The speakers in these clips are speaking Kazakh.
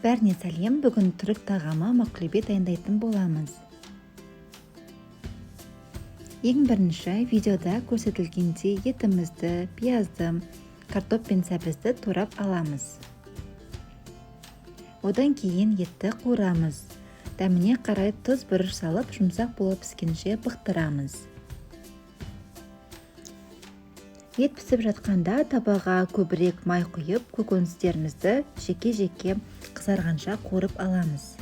Бәріне сәлем, бүгін түрік тағамы мақлубе дайындайтын боламыз. Ең бірінші видеода көрсетілгендей етімізді, пиязды, картоп пен сәбізді турап аламыз. Одан кейін етті қуырамыз. Дәміне қарай тұз бұрыш салып, жұмсақ болып піскенше бұқтырамыз. Ет пісіп жатқанда табаға көбірек май құйып, көкөністерімізді жеке-жеке қызарғанша қуырып аламыз.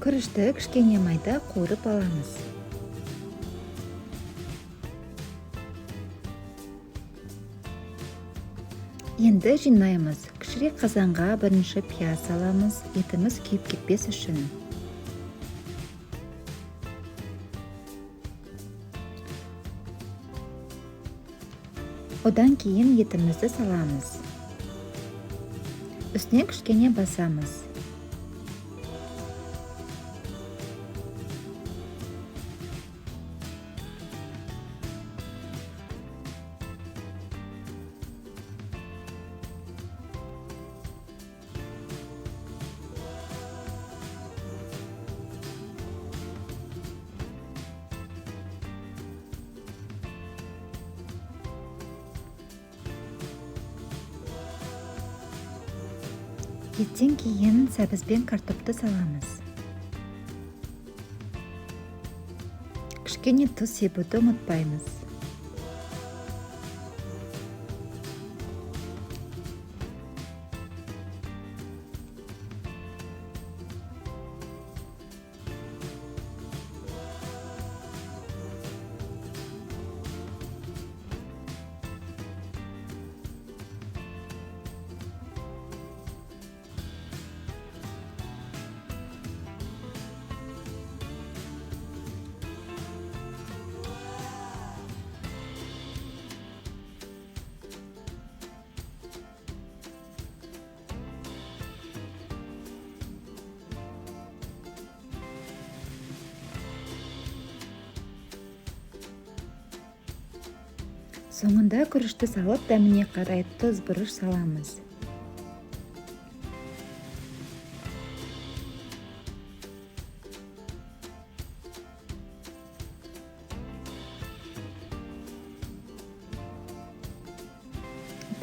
Күрішті кішкене майда қуырып аламыз. Енді жинаймыз. Кішірек қазанға бірінші пияз саламыз, етіміз күйіп кетпес үшін. Одан кейін етімізді саламыз. Үстіне кішкене басамыз. Еттен кейін сәбіз бен картопты саламыз. Кішкене тұз себуді ұмытпаймыз. Соңында күрішті салып, дәміне қарай тұз бұрыш саламыз.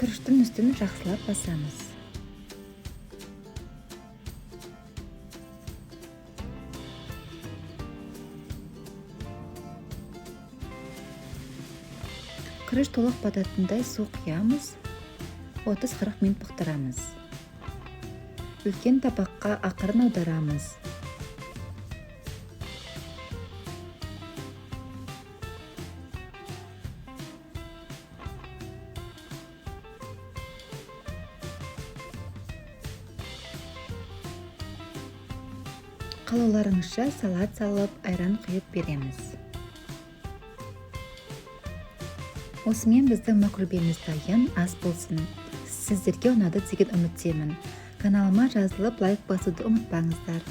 Күріштің үстін жақсылап басамыз. Күріш толық бататындай су құямыз, 30-40 минут бұқтырамыз. Үлкен табаққа ақырын аударамыз. Қалауларыңызша салат салып, айран құйып береміз. Осымен біздің мақлубеміз дайын, ас болсын. Сіздерге ұнады деген үміттемін. Каналыма жазылып, лайк басуды ұмытпаңыздар.